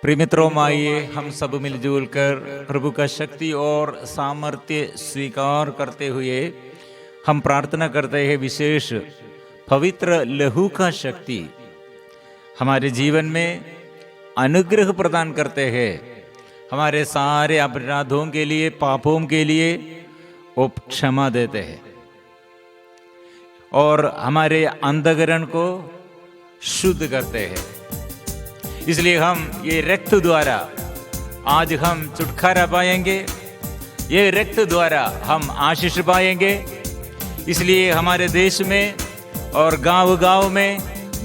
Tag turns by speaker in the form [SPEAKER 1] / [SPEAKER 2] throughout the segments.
[SPEAKER 1] प्रिय मित्रों, आइए हम सब मिलजुल कर प्रभु का शक्ति और सामर्थ्य स्वीकार करते हुए हम प्रार्थना करते हैं विशेष पवित्र लहू का शक्ति हमारे जीवन में अनुग्रह प्रदान करते हैं। हमारे सारे अपराधों के लिए, पापों के लिए वो क्षमा देते हैं और हमारे अंतःकरण को शुद्ध करते हैं। इसलिए हम ये रक्त द्वारा आज हम छुटकारा पाएंगे, ये रक्त द्वारा हम आशीष पाएंगे। इसलिए हमारे देश में और गांव-गांव में,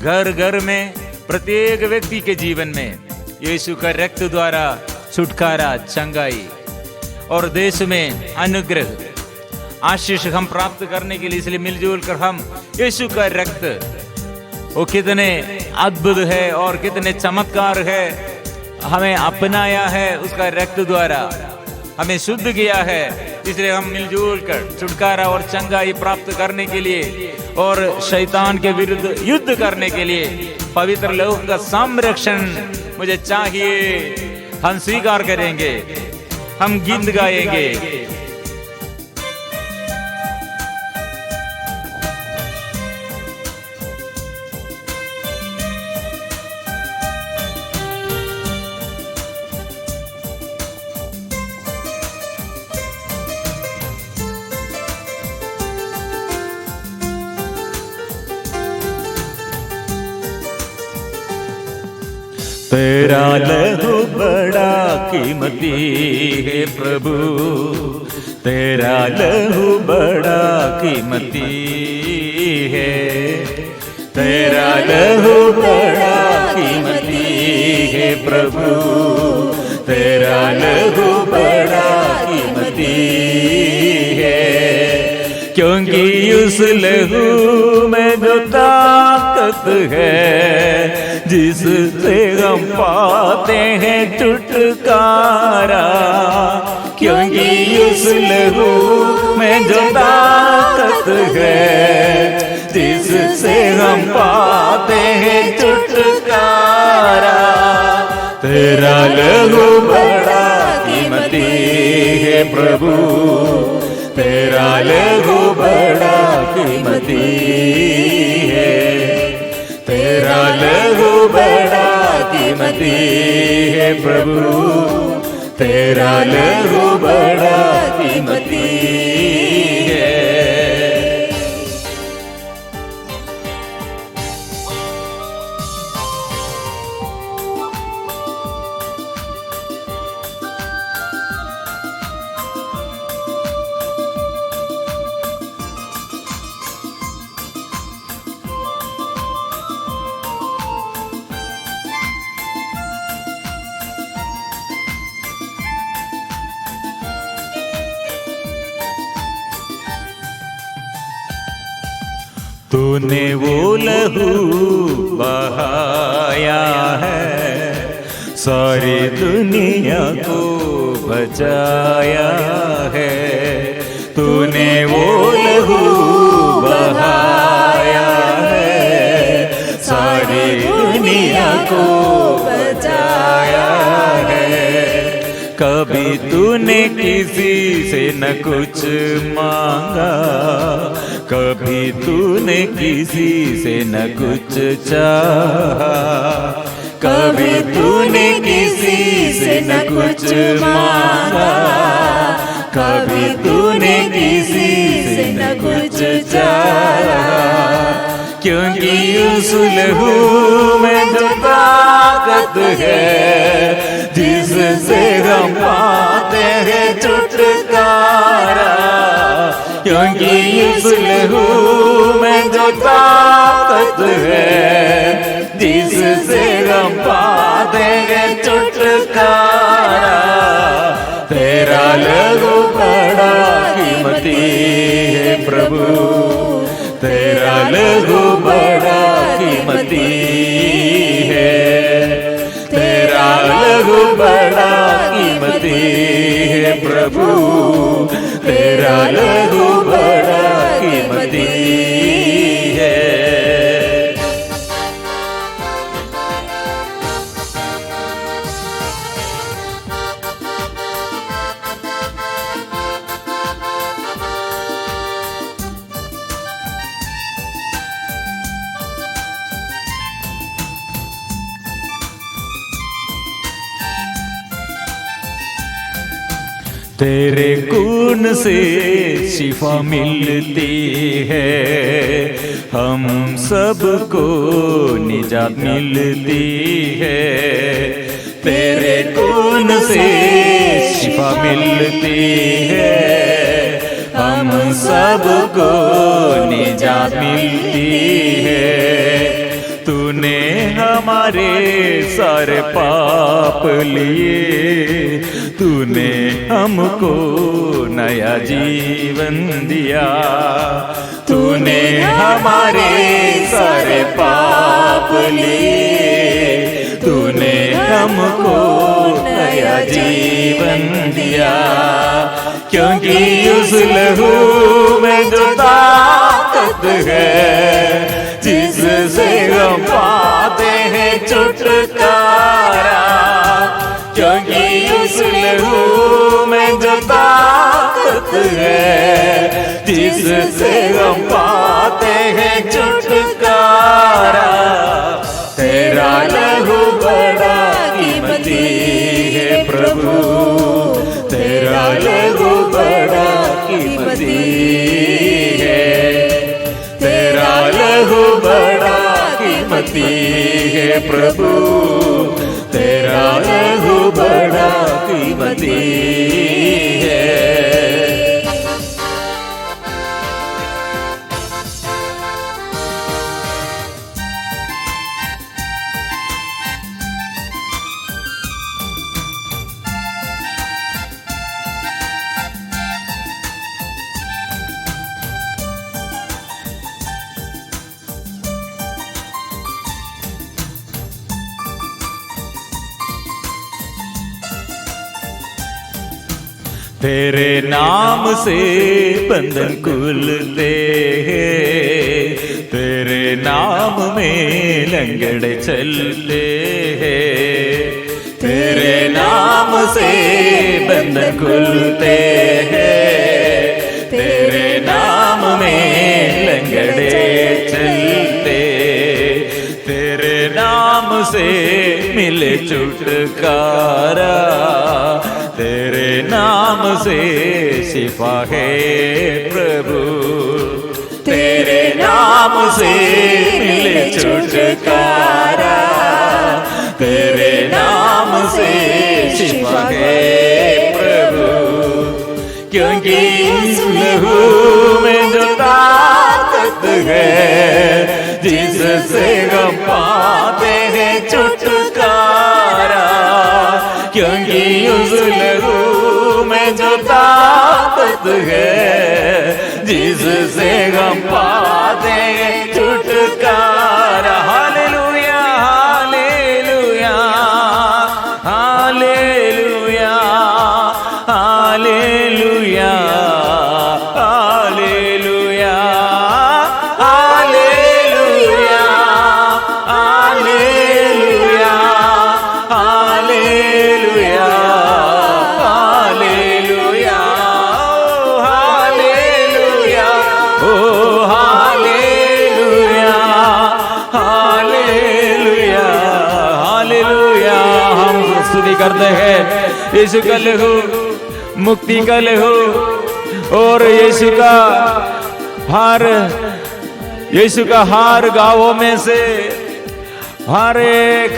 [SPEAKER 1] घर-घर में, प्रत्येक व्यक्ति के जीवन में यीशु का रक्त द्वारा छुटकारा, चंगाई और देश में अनुग्रह, आशीष हम प्राप्त करने के लिए इसलिए मिलजुल कर हम यीशु का रक्त, वो कितने अद्भुत है और कितने चमत्कार है, हमें अपनाया है उसका रक्त द्वारा, हमें शुद्ध किया है। इसलिए हम मिलजुल कर छुटकारा और चंगाई प्राप्त करने के लिए और शैतान के विरुद्ध युद्ध करने के लिए पवित्र लहू का संरक्षण मुझे चाहिए। हम स्वीकार करेंगे, हम गीत गाएंगे। तेरा लहू बड़ा कीमती है प्रभु, तेरा लहू बड़ा कीमती है, तेरा लहू बड़ा कीमती है प्रभु, तेरा लहू बड़ा कीमती है। क्योंकि उस लहू में जो ताकत है जिससे हम पाते हैं छुटकारा, क्योंकि उस लहू में जो ताकत है जिससे हम पाते हैं छुटकारा। तेरा लहू बड़ा कीमती है प्रभु, तेरा लहू बड़ा कीमती है, तेरा लहू बड़ा कीमती है प्रभु, तेरा लहू बड़ा कीमती है। तूने वो लहू बहाया है, सारी दुनिया को बचाया है। तूने वो लहू बहाया है, सारी दुनिया को बचाया है। कभी तूने किसी से न कुछ मांगा, कभी तूने किसी से न कुछ चाहा, कभी तूने किसी से न कुछ मांगा, कभी तूने किसी से न कुछ चाहा। क्योंकि उस लहू में जो ताकत है जिससे हम पाते हैं छुटकारा, क्योंकि इस लहू में जो ताकत है जिससे हम पाते हैं छुटकारा। तेरा लहू बड़ा कीमती है प्रभु, तेरा लहू बड़ा कीमती है, तेरा लहू बड़ा कीमती है प्रभु, तेरा लहू बड़ा कीमती है। तेरे खून से शिफा मिलती है, हम सबको निजात मिलती है। तेरे खून से शिफा मिलती है, हम सबको निजात मिलती है। तूने हमारे सारे पाप लिए, तूने हमको नया जीवन दिया। तूने हमारे सारे पाप लिए, तूने हमको नया जीवन दिया। क्योंकि उस लहू में जो ताकत है, जिससे हम पाते हैं छुटकारा। क्योंकि उस लहू में जो ताकत है, जिससे हम पाते हैं छुटकारा। तेरा लहू बड़ा कीमती है प्रभु, तेरा लहू बड़ा कीमती है। तेरा लहू बड़ा कीमती है प्रभु, तेरा लहू बड़ा कीमती है। तेरे नाम से बंधन खुलते हैं, तेरे नाम में लंगड़े चलते हैं। तेरे नाम से बंधन खुलते हैं, तेरे नाम में लंगड़े चलते। तेरे नाम से मिले छुटकारा, तेरे नाम से शिफा है प्रभु। तेरे नाम से मिले छुटकारा, तेरे नाम से शिफा है प्रभु। क्योंकि इस लहू में जो ताकत है, जिससे हम पाते हैं छुटकारा। क्योंकि उस लहू में जो ताकत है, जिससे हम पाते हैं छुटकारा। Hallelujah hallelujah hallelujah hallelujah hallelujah hallelujah hallelujah hallelujah hallelujah hallelujah oh hallelujah hallelujah hallelujah. हम स्तुति करते हैं यीशु का लहू मुक्ति का लहू, और यीशु का हार गांवों में से हर एक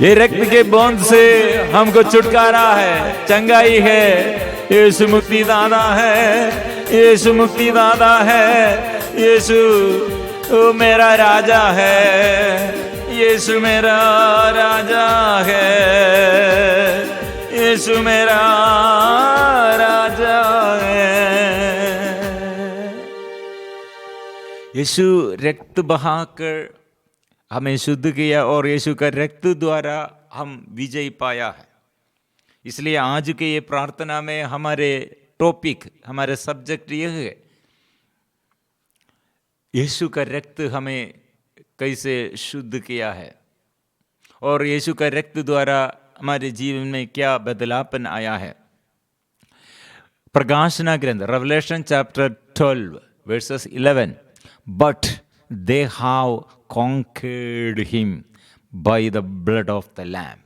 [SPEAKER 1] ये रक्त के बूंद से हमको छुटकारा है, चंगाई है। यीशु मुक्ति दाता है, यीशु मुक्ति दाता है। यीशु मेरा राजा है, यीशु मेरा राजा है, यीशु मेरा राजा है। यीशु रक्त बहाकर हमें शुद्ध किया, और यीशु का रक्त द्वारा हम विजय पाया है। इसलिए आज के ये प्रार्थना में हमारे टॉपिक, हमारे सब्जेक्ट ये है, यीशु का रक्त हमें कैसे शुद्ध किया है, और यीशु का रक्त द्वारा हमारे जीवन में क्या बदलापन आया है। प्रकाशना ग्रंथ Revelation chapter 12 verses 11, but they have conquered him by the blood of the lamb.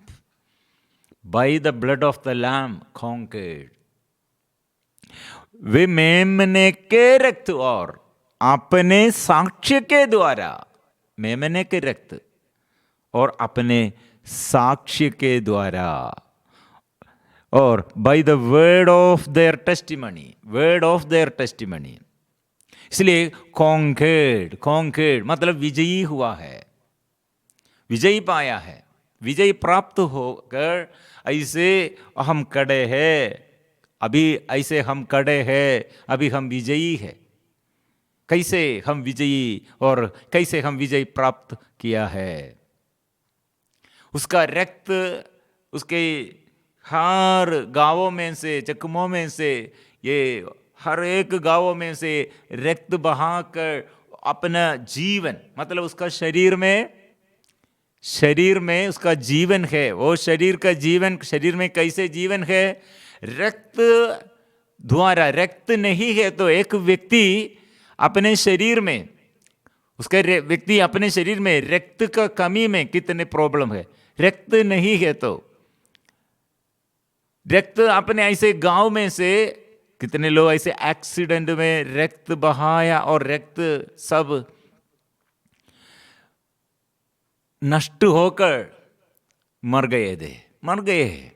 [SPEAKER 1] By the blood of the lamb conquered. वे मेमने के रक्त और अपने साक्ष्य के द्वारा, मेमने के रक्त और अपने साक्ष्य के द्वारा, और bye the word of their testimony, word of their testimony. इसलिए कॉन्कर्ड, कॉन्कर्ड मतलब विजयी हुआ है, विजयी पाया है, विजय प्राप्त होकर ऐसे हम खड़े हैं, अभी ऐसे हम खड़े हैं, अभी हम विजयी हैं। कैसे हम विजयी और कैसे हम विजय प्राप्त किया है? उसका रक्त उसके हर गांवों में से, चकमों में से, ये हर एक गांवों में से रक्त बहाकर अपना जीवन, मतलब उसका शरीर में उसका जीवन है। वो शरीर का जीवन, शरीर में कैसे जीवन है? रक्त द्वारा। रक्त नहीं है तो एक व्यक्ति अपने शरीर में, उसके व्यक्ति अपने शरीर में रक्त का कमी में कितने प्रॉब्लम है। रक्त नहीं है तो रक्त अपने ऐसे गांव में से कितने लोग ऐसे एक्सीडेंट में रक्त बहाया और रक्त सब नष्ट होकर मर गए हैं।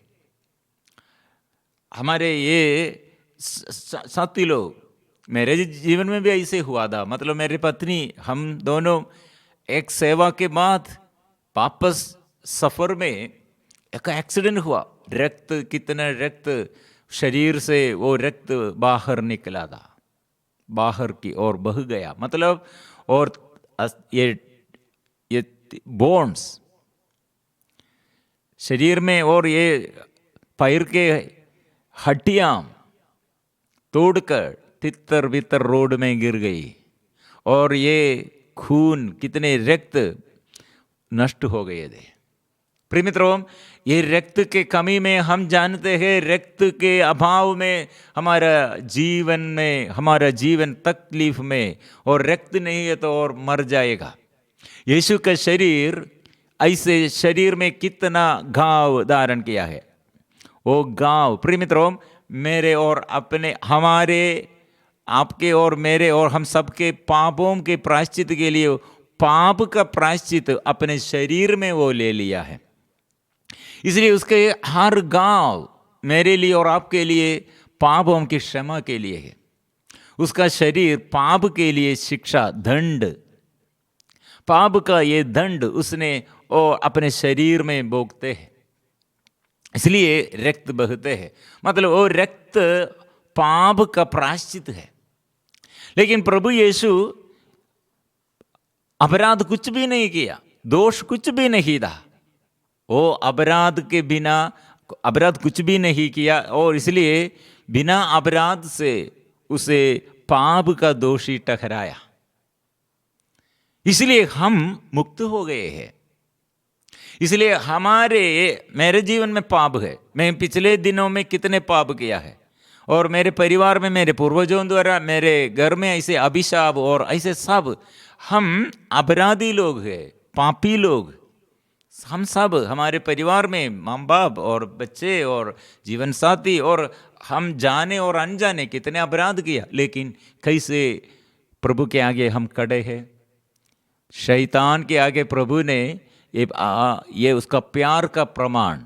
[SPEAKER 1] हमारे ये साथी लोग, मेरे जीवन में भी ऐसे हुआ था। मतलब मेरी पत्नी, हम दोनों एक सेवा के बाद वापस सफर में एक एक्सीडेंट हुआ। रक्त, कितना रक्त शरीर से वो रक्त बाहर निकला था, बाहर की ओर बह गया। मतलब और ये बोन्स शरीर में और ये पैर के हड्डियां तोड़कर तितर बितर रोड में गिर गई और ये खून, कितने रक्त नष्ट हो गए थे। प्रिय मित्रों, ये रक्त के कमी में हम जानते हैं, रक्त के अभाव में हमारा जीवन तकलीफ में, और रक्त नहीं है तो और मर जाएगा। यीशु का शरीर, ऐसे शरीर में कितना घाव धारण किया है। वो घाव, प्रिय मित्रों, मेरे और अपने, हमारे, आपके और मेरे और हम सबके पापों के प्रायश्चित के लिए पाप का प्रायश्चित अपने शरीर में वो ले लिया है। इसलिए उसके हर घाव मेरे लिए और आपके लिए पापों की क्षमा के लिए है। उसका शरीर पाप के लिए शिक्षा, दंड, पाप का ये दंड उसने और अपने शरीर में भोगते हैं, इसलिए रक्त बहते हैं। मतलब वो रक्त पाप का प्रायश्चित है। लेकिन प्रभु यीशु अपराध कुछ भी नहीं किया, दोष कुछ भी नहीं था। वो अपराध के बिना, अपराध कुछ भी नहीं किया, और इसलिए बिना अपराध से उसे पाप का दोषी ठहराया। इसलिए हम मुक्त हो गए हैं। इसलिए मेरे जीवन में पाप है। मैं पिछले दिनों में कितने पाप किया है, और मेरे परिवार में, मेरे पूर्वजों द्वारा, मेरे घर में ऐसे अभिशाप और ऐसे सब, हम अपराधी लोग हैं, पापी लोग। हम सब, हमारे परिवार में माँ बाप और बच्चे और जीवन साथी, और हम जाने और अनजाने कितने अपराध किया। लेकिन कैसे प्रभु के आगे हम खड़े हैं। शैतान के आगे प्रभु ने ये उसका प्यार का प्रमाण,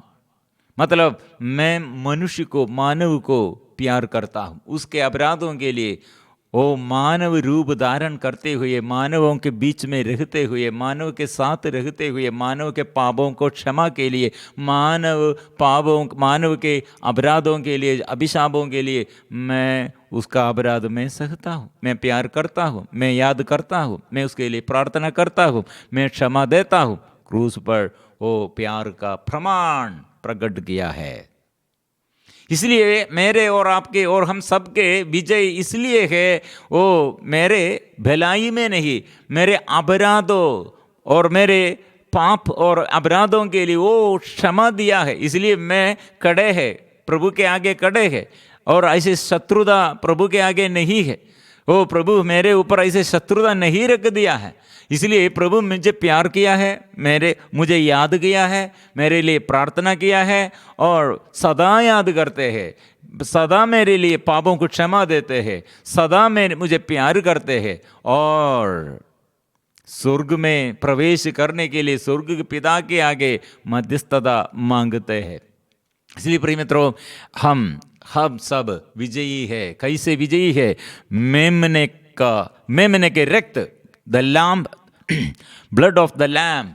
[SPEAKER 1] मतलब मैं मनुष्य को, मानव को प्यार करता हूँ। उसके अपराधों के लिए वो मानव रूप धारण करते हुए, मानवों के बीच में रहते हुए, मानव के साथ रहते हुए, मानव के पापों को क्षमा के लिए, मानव के अपराधों के लिए, अभिशापों के लिए मैं उसका अपराध में सहता हूँ, मैं प्यार करता हूँ, मैं याद करता हूँ, मैं उसके लिए प्रार्थना करता हूँ, मैं क्षमा देता हूँ। क्रूस पर वो प्यार का प्रमाण प्रकट किया है। इसलिए मेरे और आपके और हम सबके विजय इसलिए है, वो मेरे भलाई में नहीं, मेरे अपराधों और मेरे पाप और अपराधों के लिए वो क्षमा दिया है। इसलिए मैं खड़े हैं, प्रभु के आगे खड़े हैं, और ऐसे शत्रुता प्रभु के आगे नहीं है। ओ प्रभु मेरे ऊपर ऐसे शत्रुता नहीं रख दिया है, इसलिए प्रभु मुझे प्यार किया है, मुझे याद किया है, मेरे लिए प्रार्थना किया है और सदा याद करते हैं, सदा मेरे लिए पापों को क्षमा देते हैं, सदा मुझे प्यार करते हैं और स्वर्ग में प्रवेश करने के लिए स्वर्ग के पिता के आगे मध्यस्थता मांगते हैं। इसलिए प्रिय मित्रों, हम सब विजयी है। कैसे विजयी है? मेमने के रक्त, the lamb, blood of the lamb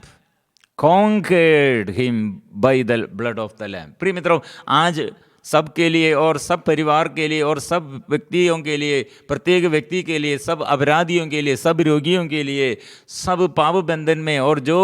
[SPEAKER 1] conquered him by the blood of the lamb. प्रिय मित्रों, आज सबके लिए और सब परिवार के लिए और सब व्यक्तियों के लिए, प्रत्येक व्यक्ति के लिए, सब अपराधियों के लिए, सब रोगियों के लिए, सब पाप बंधन में और जो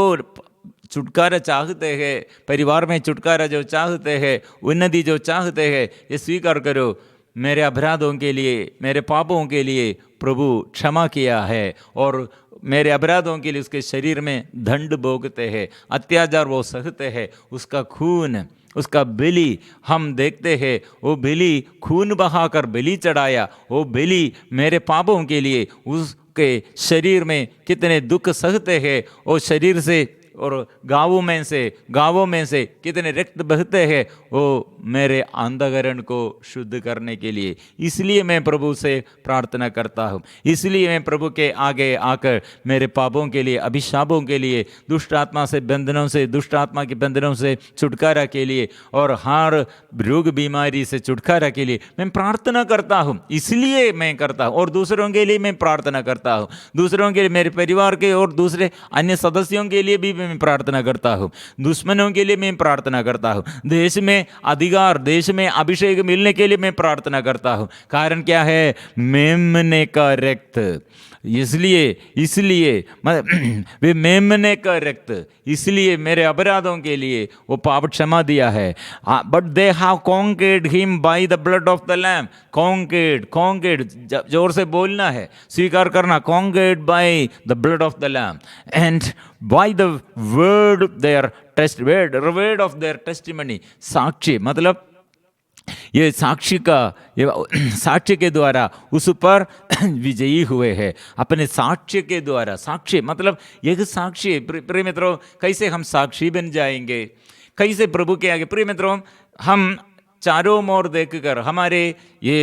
[SPEAKER 1] छुटकारा चाहते हैं, परिवार में छुटकारा जो चाहते हैं, उन्नति जो चाहते हैं, ये स्वीकार करो। मेरे अपराधों के लिए, मेरे पापों के लिए प्रभु क्षमा किया है और मेरे अपराधों के लिए उसके शरीर में दंड भोगते हैं, अत्याचार वो सहते हैं। उसका खून, उसका बलि हम देखते हैं, वो बलि खून बहाकर बलि चढ़ाया, वो बलि मेरे पापों के लिए उसके शरीर में कितने दुख सहते हैं, वो शरीर से और गाँवों में से कितने रक्त बहते हैं, वो मेरे अंतःकरण को शुद्ध करने के लिए। इसलिए मैं प्रभु से प्रार्थना करता हूँ, इसलिए मैं प्रभु के आगे आकर मेरे पापों के लिए, अभिशापों के लिए, दुष्ट आत्मा से बंधनों से, दुष्ट आत्मा के बंधनों से छुटकारा के लिए और हर रोग बीमारी से छुटकारा के लिए मैं प्रार्थना करता हूँ। इसलिए मैं करता हूँ और दूसरों के लिए मैं प्रार्थना करता हूँ, दूसरों के लिए, मेरे परिवार के और दूसरे अन्य सदस्यों के लिए भी मैं प्रार्थना करता हूँ, दुश्मनों के लिए मैं प्रार्थना करता हूँ, देश में अधिकार, देश में अभिषेक मिलने के लिए मैं प्रार्थना करता हूँ। कारण क्या है? मेमने का रक्त। इसलिए वे मेमने का रक्त, इसलिए मेरे अपराधों के लिए वो पाप क्षमा दिया है। But they have conquered him by the blood of the lamb. Conquered जोर से बोलना है, स्वीकार करना। Conquered by the blood of the lamb and by the word of their testimony. साक्षी मतलब ये साक्षी के द्वारा उस पर विजयी हुए हैं, अपने साक्ष्य के द्वारा। साक्षी मतलब एक साक्षी। प्रिय मित्रों, कैसे हम साक्षी बन जाएंगे? कैसे प्रभु के आगे? प्रिय मित्रों, हम चारों ओर देखकर हमारे ये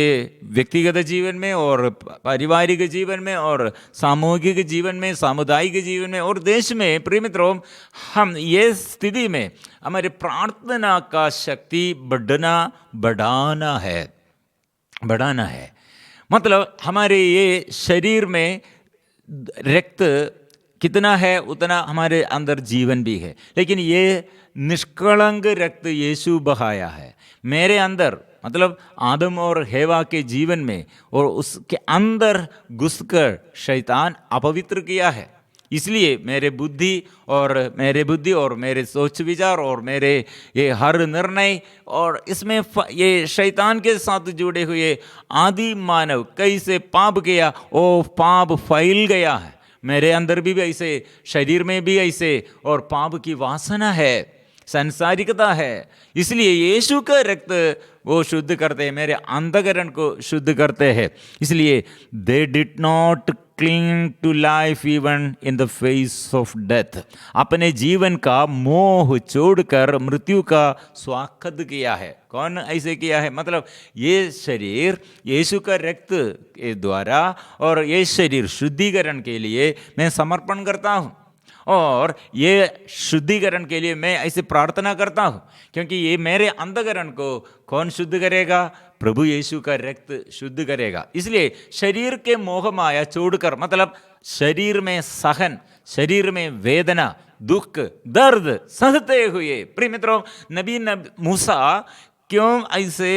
[SPEAKER 1] व्यक्तिगत जीवन में और पारिवारिक जीवन में और सामूहिक जीवन में, सामुदायिक जीवन में और देश में, प्रिय मित्रों, हम ये स्थिति में हमारे प्रार्थना का शक्ति बढ़ाना है। मतलब हमारे ये शरीर में रक्त कितना है उतना हमारे अंदर जीवन भी है, लेकिन ये निष्कलंक रक्त यीशु बहाया है मेरे अंदर। मतलब आदम और हेवा के जीवन में और उसके अंदर घुसकर शैतान अपवित्र किया है। इसलिए मेरे बुद्धि और मेरे सोच विचार और मेरे ये हर निर्णय और इसमें ये शैतान के साथ जुड़े हुए आदि मानव कैसे पाप किया, वो पाप फैल गया है मेरे अंदर भी ऐसे, शरीर में भी ऐसे, और पाप की वासना है, संसारिकता है। इसलिए यीशु का रक्त वो शुद्ध करते हैं, मेरे अंतःकरण को शुद्ध करते हैं। इसलिए they did not cling to life even in the face of death. अपने जीवन का मोह छोड़कर मृत्यु का स्वागत किया है। कौन ऐसे किया है? मतलब ये शरीर यीशु का रक्त के द्वारा और ये शरीर शुद्धिकरण के लिए मैं समर्पण करता हूँ, और ये शुद्धिकरण के लिए मैं ऐसे प्रार्थना करता हूँ, क्योंकि ये मेरे अंतःकरण को कौन शुद्ध करेगा? प्रभु यीशु का रक्त शुद्ध करेगा। इसलिए शरीर के मोह माया छोड़कर, मतलब शरीर में सहन, शरीर में वेदना, दुख, दर्द सहते हुए, प्रिय मित्रों, नबी मूसा क्यों ऐसे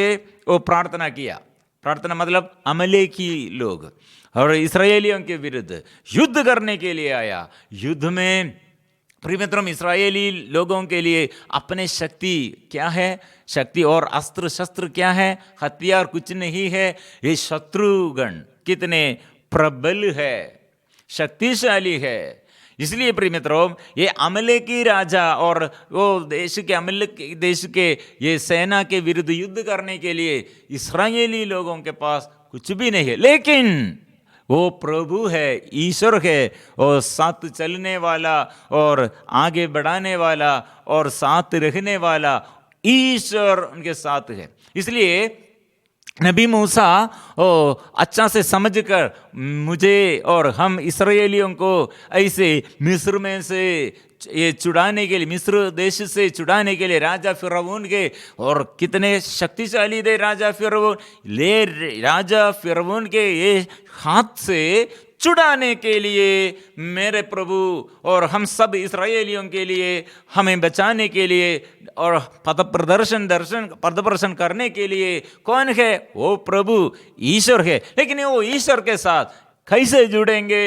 [SPEAKER 1] वो प्रार्थना किया? प्रार्थना मतलब अमलेकी लोग और इस्राएलियों के विरुद्ध युद्ध करने के लिए आया। युद्ध में प्रिय मित्रों, इस्राएली लोगों के लिए अपने शक्ति क्या है? शक्ति और अस्त्र शस्त्र क्या है? हथियार कुछ नहीं है। ये शत्रुगण कितने प्रबल है, शक्तिशाली है। इसलिए प्रिय मित्रों, ये अमलेकी राजा और वो देश के ये सेना के विरुद्ध युद्ध करने के लिए इस्राएली लोगों के पास कुछ भी नहीं है, लेकिन वो प्रभु है, ईश्वर है, और साथ चलने वाला और आगे बढ़ाने वाला और साथ रहने वाला ईश्वर उनके साथ है। इसलिए नबी मूसा अच्छा से समझकर मुझे और हम इसराइलियों को ऐसे मिस्र में से ये छुड़ाने के लिए, मिस्र देश से छुड़ाने के लिए राजा फिरौन के, और कितने शक्तिशाली थे राजा फिरौन, राजा फिरौन के ये हाथ से छुड़ाने के लिए मेरे प्रभु और हम सब इस्राएलियों के लिए, हमें बचाने के लिए और पद प्रदर्शन करने के लिए कौन है? वो प्रभु ईश्वर है। लेकिन वो ईश्वर के साथ कैसे जुड़ेंगे?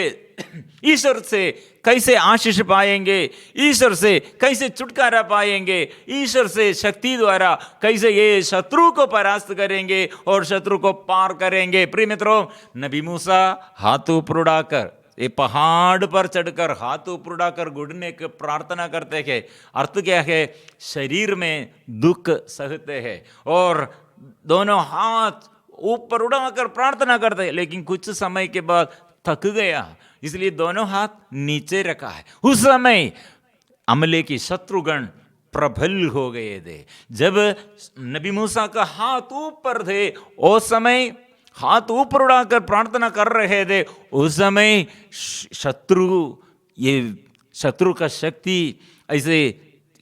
[SPEAKER 1] ईश्वर से कैसे आशीष पाएंगे? ईश्वर से कैसे छुटकारा पाएंगे? ईश्वर से शक्ति द्वारा कैसे ये शत्रु को परास्त करेंगे और शत्रु को पार करेंगे? प्रिय मित्रों, नबी मूसा हाथ ऊपर उड़ाकर, ये पहाड़ पर चढ़कर हाथ ऊपर उड़ाकर घुटने की प्रार्थना करते हैं। अर्थ क्या है? शरीर में दुख सहते हैं और दोनों हाथ ऊपर उड़ाकर प्रार्थना करते हैं, लेकिन कुछ समय के बाद थक गया, इसलिए दोनों हाथ नीचे रखा है। उस समय अमले की शत्रुगण प्रबल हो गए थे। जब नबी मूसा का हाथ ऊपर थे, उस समय हाथ ऊपर उड़ाकर प्रार्थना कर रहे थे, उस समय शत्रु का शक्ति, ऐसे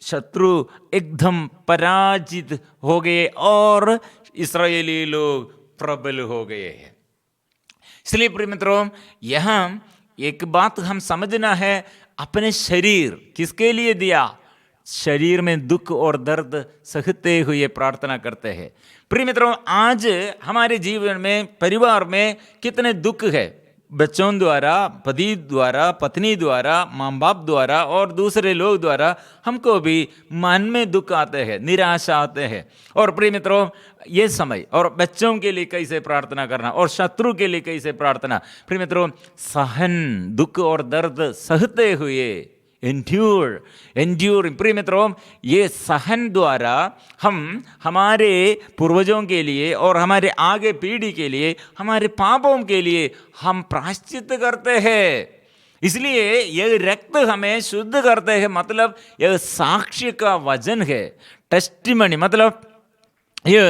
[SPEAKER 1] शत्रु एकदम पराजित हो गए और इस्राएली लोग प्रबल हो गए हैं। इसलिए प्रिय मित्रों, यहाँ एक बात हम समझना है, अपने शरीर किसके लिए दिया? शरीर में दुख और दर्द सहते हुए प्रार्थना करते हैं। प्रिय मित्रों, आज हमारे जीवन में, परिवार में कितने दुख है, बच्चों द्वारा, पति द्वारा, पत्नी द्वारा, माँ बाप द्वारा और दूसरे लोग द्वारा हमको भी मन में दुख आते हैं, निराशा आते हैं। और प्रिय मित्रों, ये समय और बच्चों के लिए कैसे प्रार्थना करना और शत्रु के लिए कैसे प्रार्थना? प्रिय मित्रों, सहन, दुख और दर्द सहते हुए, एंड्योर। प्रिय मित्रों, ये सहन द्वारा हम हमारे पूर्वजों के लिए और हमारे आगे पीढ़ी के लिए, हमारे पापों के लिए हम प्रायश्चित करते हैं। इसलिए यह रक्त हमें शुद्ध करते हैं, मतलब यह साक्ष्य का वजन है। टेस्टिमनी मतलब ये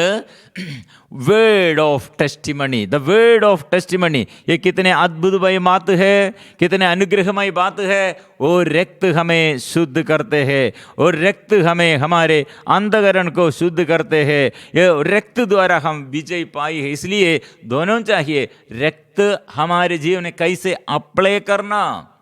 [SPEAKER 1] word of testimony, the word of testimony, ये कितने अद्भुतमय बात है, कितने अनुग्रहमय बात है। वो रक्त हमें शुद्ध करते हैं और रक्त हमें हमारे अंतःकरण को शुद्ध करते हैं। ये रक्त द्वारा हम विजय पाई है। इसलिए दोनों चाहिए, रक्त हमारे जीवन में कैसे अप्लाई करना,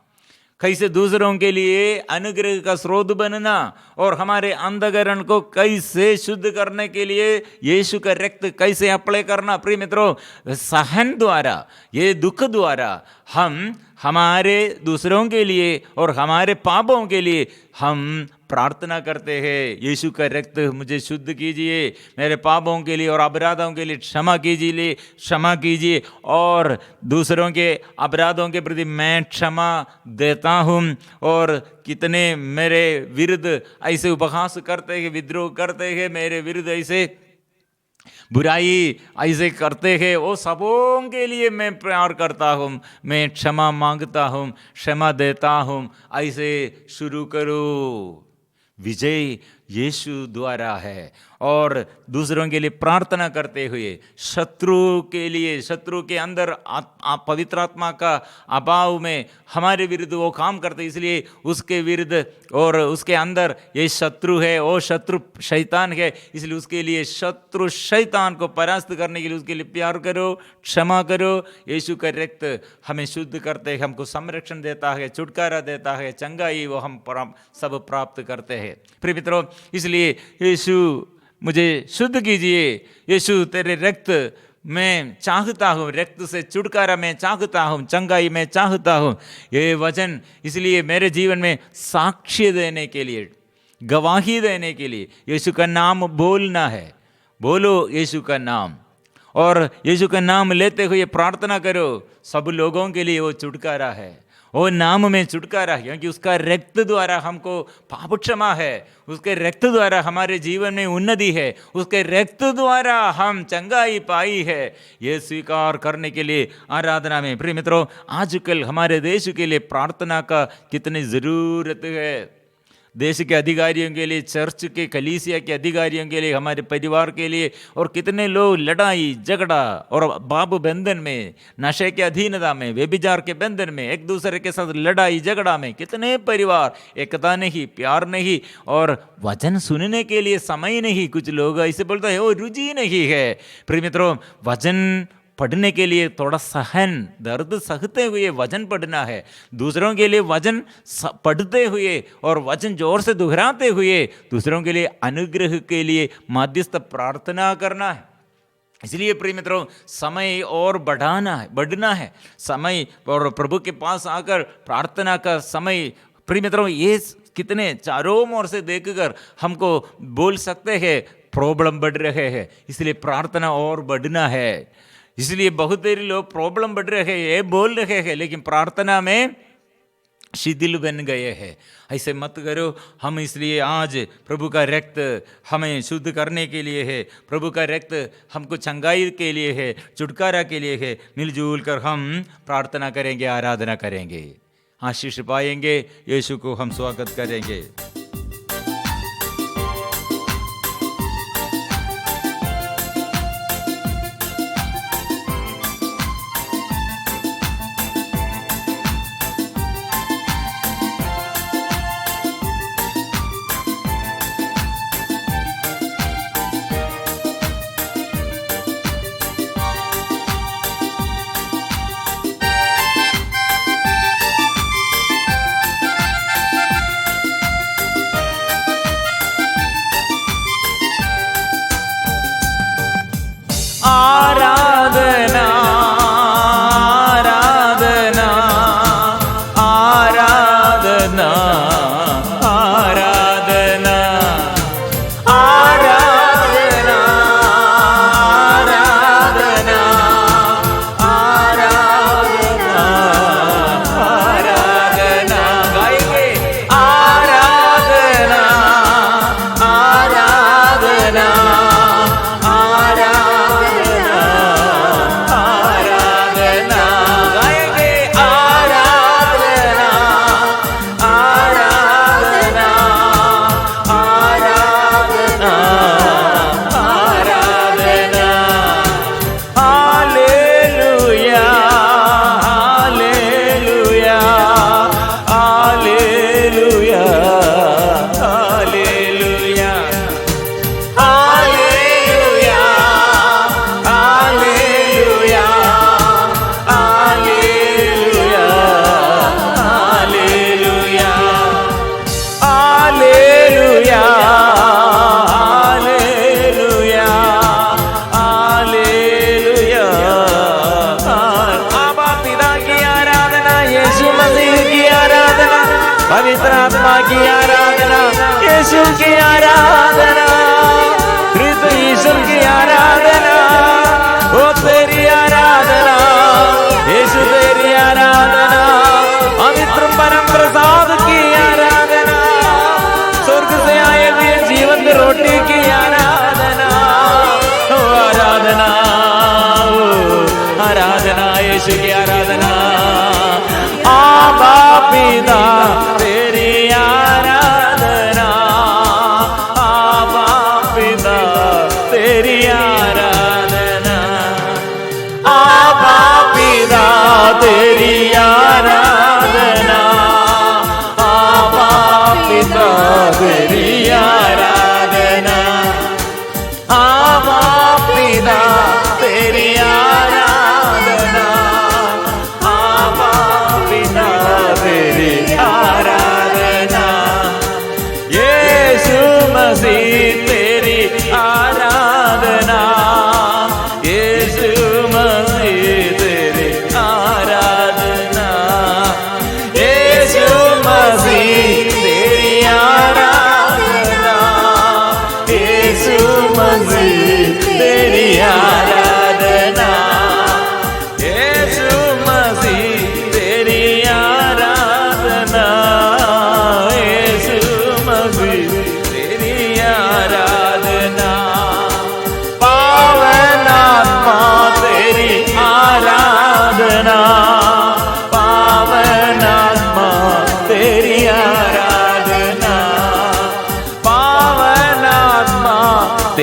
[SPEAKER 1] कैसे दूसरों के लिए अनुग्रह का स्रोत बनना और हमारे अंतःकरण को कैसे शुद्ध करने के लिए यीशु का रक्त कैसे अप्लाई करना। प्रिय मित्रों, सहन द्वारा, ये दुख द्वारा हम हमारे दूसरों के लिए और हमारे पापों के लिए हम प्रार्थना करते हैं, यीशु का रक्त मुझे शुद्ध कीजिए, मेरे पापों के लिए और अपराधों के लिए क्षमा कीजिए और दूसरों के अपराधों के प्रति मैं क्षमा देता हूँ। और कितने मेरे विरुद्ध ऐसे उपहास करते हैं, विद्रोह करते हैं, मेरे विरुद्ध ऐसे बुराई ऐसे करते हैं, वो सबों के लिए मैं प्यार करता हूँ, मैं क्षमा मांगता हूँ, क्षमा देता हूँ। ऐसे शुरू करो। विजय यीशु द्वारा है। और दूसरों के लिए प्रार्थना करते हुए, शत्रु के लिए, शत्रु के अंदर पवित्र आत्मा का अभाव में हमारे विरुद्ध वो काम करते, इसलिए उसके विरुद्ध और उसके अंदर ये शत्रु है, वो शत्रु शैतान है, इसलिए उसके लिए शत्रु शैतान को परास्त करने के लिए उसके लिए प्यार करो, क्षमा करो। यीशु का रक्त हमें शुद्ध करते हैं, हमको संरक्षण देता है, छुटकारा देता है, चंगाई वो हम सब प्राप्त करते हैं। प्रिय मित्रों, इसलिए यीशु मुझे शुद्ध कीजिए, यीशु तेरे रक्त मैं चाहता हूँ, रक्त से छुटकारा मैं चाहता हूँ, चंगाई मैं चाहता हूँ। ये वचन इसलिए मेरे जीवन में साक्ष्य देने के लिए, गवाही देने के लिए यीशु का नाम बोलना है। बोलो यीशु का नाम, और यीशु का नाम लेते हुए प्रार्थना करो। सब लोगों के लिए वो छुटकारा है वो नाम में छुटकारा, क्योंकि उसका रक्त द्वारा हमको पाप क्षमा है, उसके रक्त द्वारा हमारे जीवन में उन्नति है, उसके रक्त द्वारा हम चंगाई पाई है। ये स्वीकार करने के लिए आराधना में, प्रिय मित्रों, आजकल हमारे देश के लिए प्रार्थना का कितनी ज़रूरत है। देश के अधिकारियों के लिए, चर्च के कलीसिया के अधिकारियों के लिए, हमारे परिवार के लिए, और कितने लोग लड़ाई झगड़ा और पाप बंधन में, नशे के अधीनता में, व्यभिचार के बंधन में, एक दूसरे के साथ लड़ाई झगड़ा में, कितने परिवार, एकता नहीं, प्यार नहीं, और वचन सुनने के लिए समय नहीं। कुछ लोग ऐसे बोलते हैं वो रुचि नहीं है। प्रिय मित्रों, वचन पढ़ने के लिए थोड़ा सहन, दर्द सहते हुए वचन पढ़ना है। दूसरों के लिए वचन पढ़ते हुए और वचन जोर से दोहराते हुए दूसरों के लिए अनुग्रह के लिए मध्यस्थ प्रार्थना करना है। इसलिए प्रिय मित्रों, समय और बढ़ना है समय, और प्रभु के पास आकर प्रार्थना का समय। प्रिय मित्रों, ये कितने चारों ओर से देखकर हमको बोल सकते हैं प्रॉब्लम बढ़ रहे हैं, इसलिए प्रार्थना और बढ़ना है। इसलिए बहुत देरी लोग प्रॉब्लम बढ़ रहे हैं, ये बोल रहे हैं, लेकिन प्रार्थना में शिथिल बन गए हैं। ऐसे मत करो। हम इसलिए आज प्रभु का रक्त हमें शुद्ध करने के लिए है, प्रभु का रक्त हमको चंगाई के लिए है, छुटकारा के लिए है। मिलजुल कर हम प्रार्थना करेंगे, आराधना करेंगे, आशीष पाएंगे, यीशु को हम स्वागत करेंगे। आराधना आराधना आराधना आराधना आराधना आराधना आराधना आराधना गाएंगे। आराधना आराधना पवित्र आत्मा की आराधना, यीशु की आराधना, कृष्ण यीशु की आराधना, ओ तेरी आराधना, यीशु तेरी आराधना, पवित्र परम प्रसाद की आराधना, स्वर्ग से आए हुए जीवन रोटी की आराधना, ओ आराधना, ओ आराधना, यीशु की आराधना। आबा पिता तेरी आराधना, आबा पिता तेरी आराधना, आबा पिता तेरी आराधना, आबा पिता तेरी आराधना, आबा पिता तेरी आराधना, आबा पिता तेरी आराधना, यीशु मसीह तेरी आराधना, यीशु मसीह तेरी आराधना, यीशु मसीह तेरी आराधना, यीशु मसीह तेरी आराधना, यीशु मसीह तेरी आराधना।